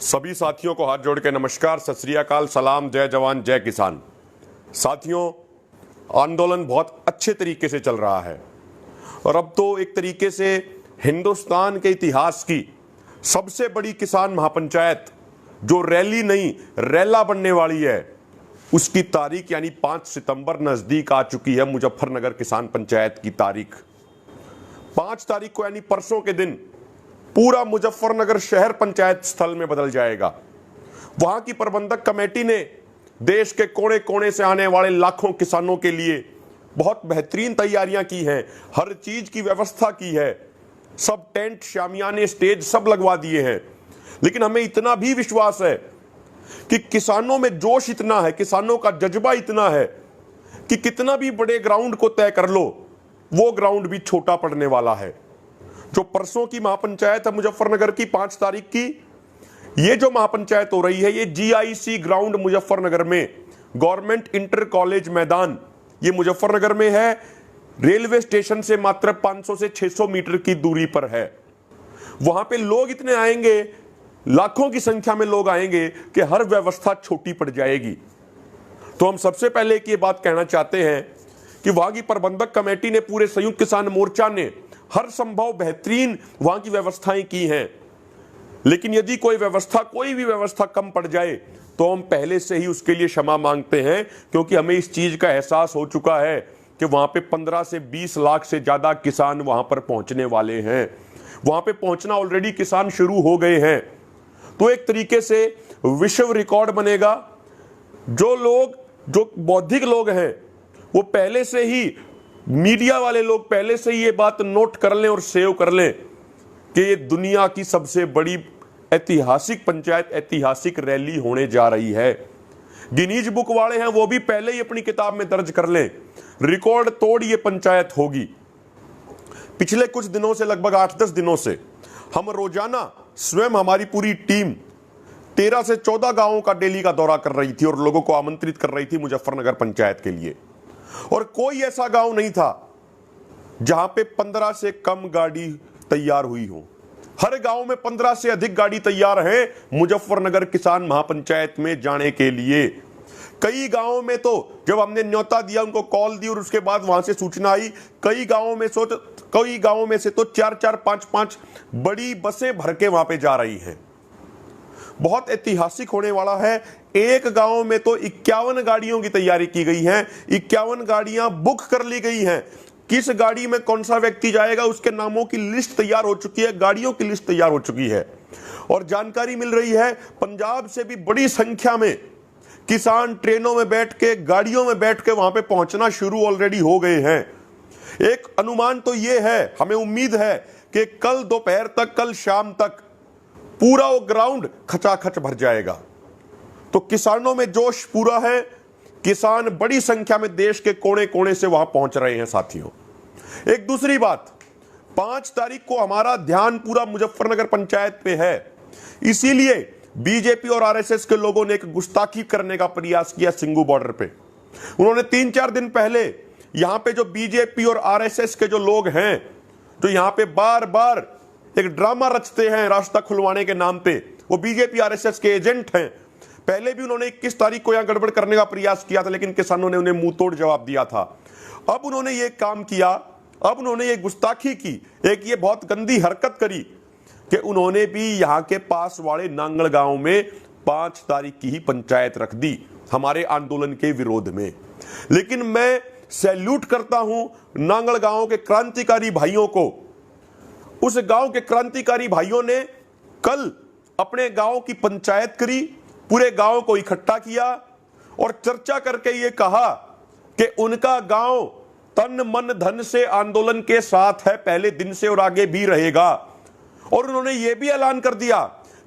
सभी साथियों को हाथ जोड़ के नमस्कार, सत श्री अकाल, सलाम, जय जवान जय किसान। साथियों, आंदोलन बहुत अच्छे तरीके से चल रहा है और अब तो एक तरीके से हिंदुस्तान के इतिहास की सबसे बड़ी किसान महापंचायत जो रैली नहीं रैला बनने वाली है, उसकी तारीख यानी 5 सितंबर नजदीक आ चुकी है। मुजफ्फरनगर किसान पंचायत की तारीख 5 तारीख को यानी परसों के दिन पूरा मुजफ्फरनगर शहर पंचायत स्थल में बदल जाएगा। वहां की प्रबंधक कमेटी ने देश के कोने कोने से आने वाले लाखों किसानों के लिए बहुत बेहतरीन तैयारियां की हैं, हर चीज की व्यवस्था की है, सब टेंट, शामियाने, स्टेज सब लगवा दिए हैं। लेकिन हमें इतना भी विश्वास है कि किसानों में जोश इतना है, किसानों का जज्बा इतना है कि कितना भी बड़े ग्राउंड को तय कर लो, वो ग्राउंड भी छोटा पड़ने वाला है। जो परसों की महापंचायत है मुजफ्फरनगर की 5 तारीख की, ये जो महापंचायत हो रही है, ये GIC ग्राउंड मुजफ्फरनगर में, गवर्नमेंट इंटर कॉलेज मैदान, ये मुजफ्फरनगर में है। रेलवे स्टेशन से मात्र 500 से 600 मीटर की दूरी पर है। वहां पे लोग इतने आएंगे, लाखों की संख्या में लोग आएंगे कि हर व्यवस्था छोटी पड़ जाएगी। तो हम सबसे पहले एक ये बात कहना चाहते हैं कि वहां की प्रबंधक कमेटी ने, पूरे संयुक्त किसान मोर्चा ने हर संभव बेहतरीन वहां की व्यवस्थाएं की हैं। लेकिन यदि कोई भी व्यवस्था कम पड़ जाए तो हम पहले से ही उसके लिए क्षमा मांगते हैं, क्योंकि हमें इस चीज का एहसास हो चुका है कि वहां पे 15 से 20 लाख से ज्यादा किसान वहां पर पहुंचने वाले हैं। वहां पे पहुंचना ऑलरेडी किसान शुरू हो गए हैं। तो एक तरीके से विश्व रिकॉर्ड बनेगा। जो बौद्धिक लोग हैं, वो पहले से ही, मीडिया वाले लोग पहले से ही ये बात नोट कर लें और सेव कर लें कि ये दुनिया की सबसे बड़ी ऐतिहासिक पंचायत, ऐतिहासिक रैली होने जा रही है। गिनीज बुक वाले हैं, वो भी पहले ही अपनी किताब में दर्ज कर लें, रिकॉर्ड तोड़ ये पंचायत होगी। पिछले कुछ दिनों से, लगभग 8-10 दिनों से, हम रोजाना स्वयं हमारी पूरी टीम 13 से 14 गांवों का डेली का दौरा कर रही थी और लोगों को आमंत्रित कर रही थी मुजफ्फरनगर पंचायत के लिए। और कोई ऐसा गांव नहीं था जहां पे 15 से कम गाड़ी तैयार हुई हो। हर गांव में 15 से अधिक गाड़ी तैयार है मुजफ्फरनगर किसान महापंचायत में जाने के लिए। कई गांवों में तो जब हमने न्योता दिया, उनको कॉल दी और उसके बाद वहां से सूचना आई, कई गांवों में से तो 4-4, 5-5 बड़ी बसें भर के वहां पे जा रही हैं। बहुत ऐतिहासिक होने वाला है। एक गांव में तो 51 गाड़ियों की तैयारी की गई है, 51 गाड़ियां बुक कर ली गई हैं। किस गाड़ी में कौन सा व्यक्ति जाएगा, उसके नामों की लिस्ट तैयार हो चुकी है, गाड़ियों की लिस्ट तैयार हो चुकी है। और जानकारी मिल रही है पंजाब से भी बड़ी संख्या में किसान ट्रेनों में बैठ के, गाड़ियों में बैठ के वहां पे पहुंचना शुरू ऑलरेडी हो गए हैं। एक अनुमान तो यह है, हमें उम्मीद है कि कल दोपहर तक, कल शाम तक पूरा वो ग्राउंड खचाखच भर जाएगा। तो किसानों में जोश पूरा है। किसान बड़ी संख्या में देश के कोने कोने से वहां पहुंच रहे हैं। साथियों, एक दूसरी बात, 5 तारीख को हमारा ध्यान पूरा मुजफ्फरनगर पंचायत पे है। इसीलिए बीजेपी और RSS के लोगों ने एक गुस्ताखी करने का प्रयास किया सिंगू बॉर्डर पे। उन्होंने 3-4 दिन पहले यहां पे जो बीजेपी और RSS के जो लोग हैं, जो यहां पे बार बार एक ड्रामा रचते हैं रास्ता खुलवाने के नाम पे, वो बीजेपी RSS के एजेंट हैं। पहले भी उन्होंने 21 तारीख को यहां गड़बड़ करने का प्रयास किया था, लेकिन किसानों ने उन्हें मुंह तोड़ जवाब दिया था। अब उन्होंने ये काम किया, अब उन्होंने ये गुस्ताखी की, एक ये बहुत गंदी हरकत करी कि उन्होंने भी यहां के पास वाले नांगल गांव में 5 तारीख की ही पंचायत रख दी हमारे आंदोलन के विरोध में। लेकिन मैं सैल्यूट करता हूं नांगल गांव के क्रांतिकारी भाइयों को। उस गांव के क्रांतिकारी भाइयों ने कल अपने गांव की पंचायत करी, पूरे गांव को इकट्ठा किया और चर्चा करके यह कहा कि उनका गांव तन मन धन से आंदोलन के साथ है, पहले दिन से और आगे भी रहेगा। और उन्होंने यह भी ऐलान कर दिया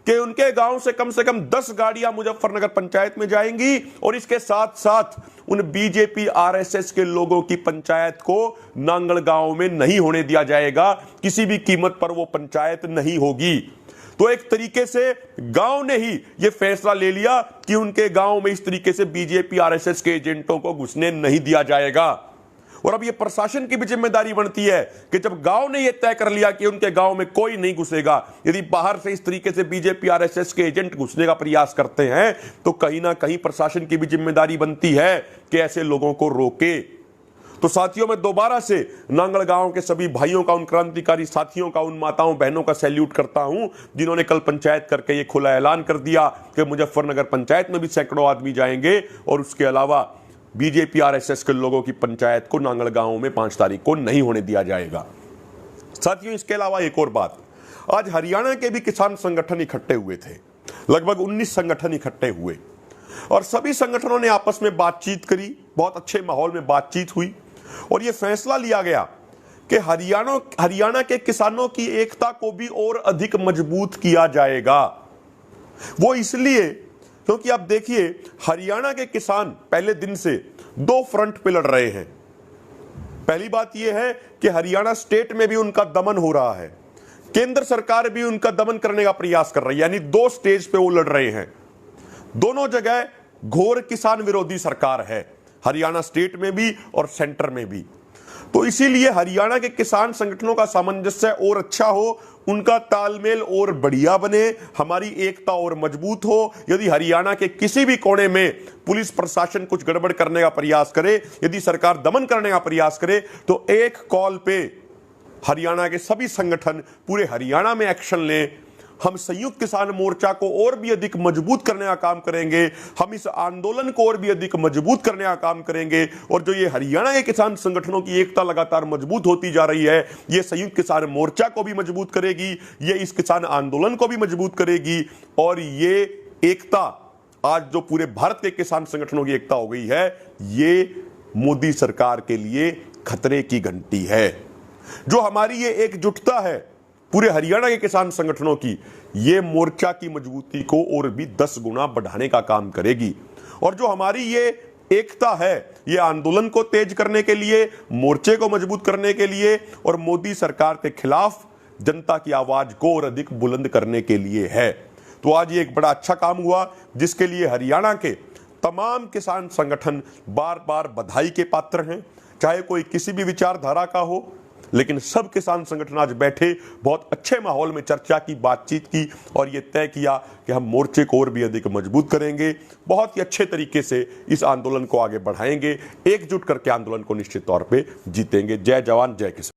कि उनके गांव से कम 10 गाड़ियां मुजफ्फरनगर पंचायत में जाएंगी और इसके साथ साथ उन बीजेपी RSS के लोगों की पंचायत को नांगल गांव में नहीं होने दिया जाएगा। किसी भी कीमत पर वो पंचायत नहीं होगी। तो एक तरीके से गांव ने ही ये फैसला ले लिया कि उनके गांव में इस तरीके से बीजेपी RSS के एजेंटों को घुसने नहीं दिया जाएगा। और अब ये प्रशासन की भी जिम्मेदारी बनती है कि जब गांव ने ये तय कर लिया कि उनके गांव में कोई नहीं घुसेगा, यदि बाहर से इस तरीके से बीजेपी आरएसएस के एजेंट घुसने का प्रयास करते हैं तो कहीं ना कहीं प्रशासन की भी जिम्मेदारी बनती है कि ऐसे लोगों को रोके। तो साथियों, मैं दोबारा से नांगल गांव के सभी भाइयों का, उन क्रांतिकारी साथियों का, उन माताओं बहनों का सैल्यूट करता हूं जिन्होंने कल पंचायत करके ये खुला ऐलान कर दिया कि मुजफ्फरनगर पंचायत में भी सैकड़ों आदमी जाएंगे और उसके अलावा बीजेपी आरएसएस के लोगों की पंचायत को नांगल गांव में 5 तारीख को नहीं होने दिया जाएगा। साथियों, इसके अलावा एक और बात, आज हरियाणा के भी किसान संगठन इकट्ठे हुए थे, लगभग 19 संगठन इकट्ठे हुए और सभी संगठनों ने आपस में बातचीत करी, बहुत अच्छे माहौल में बातचीत हुई और यह फैसला लिया गया कि हरियाणा के किसानों की एकता को भी और अधिक मजबूत किया जाएगा। वो इसलिए क्योंकि आप देखिए, हरियाणा के किसान पहले दिन से 2 फ्रंट पे लड़ रहे हैं। पहली बात यह है कि हरियाणा स्टेट में भी उनका दमन हो रहा है, केंद्र सरकार भी उनका दमन करने का प्रयास कर रही है, यानी 2 स्टेज पे वो लड़ रहे हैं। दोनों जगह घोर किसान विरोधी सरकार है, हरियाणा स्टेट में भी और सेंटर में भी। तो इसीलिए हरियाणा के किसान संगठनों का सामंजस्य और अच्छा हो, उनका तालमेल और बढ़िया बने, हमारी एकता और मजबूत हो। यदि हरियाणा के किसी भी कोने में पुलिस प्रशासन कुछ गड़बड़ करने का प्रयास करे, यदि सरकार दमन करने का प्रयास करे, तो एक कॉल पे हरियाणा के सभी संगठन पूरे हरियाणा में एक्शन लें। हम संयुक्त किसान मोर्चा को और भी अधिक मजबूत करने का काम करेंगे, हम इस आंदोलन को और भी अधिक मजबूत करने का काम करेंगे और जो ये हरियाणा के किसान संगठनों की एकता लगातार मजबूत होती जा रही है, ये संयुक्त किसान मोर्चा को भी मजबूत करेगी, ये इस किसान आंदोलन को भी मजबूत करेगी और ये एकता आज जो पूरे भारत के किसान संगठनों की एकता हो गई है, ये मोदी सरकार के लिए खतरे की घंटी है। जो हमारी ये एकजुटता है पूरे हरियाणा के किसान संगठनों की, ये मोर्चा की मजबूती को और भी 10 गुना बढ़ाने का काम करेगी। और जो हमारी ये एकता है, ये आंदोलन को तेज करने के लिए, मोर्चे को मजबूत करने के लिए और मोदी सरकार के खिलाफ जनता की आवाज को और अधिक बुलंद करने के लिए है। तो आज ये एक बड़ा अच्छा काम हुआ जिसके लिए हरियाणा के तमाम किसान संगठन बार बार बधाई के पात्र हैं, चाहे कोई किसी भी विचारधारा का हो। लेकिन सब किसान संगठन आज बैठे, बहुत अच्छे माहौल में चर्चा की, बातचीत की और यह तय किया कि हम मोर्चे को और भी अधिक मजबूत करेंगे, बहुत ही अच्छे तरीके से इस आंदोलन को आगे बढ़ाएंगे, एकजुट करके आंदोलन को निश्चित तौर पे जीतेंगे। जय जवान, जय किसान।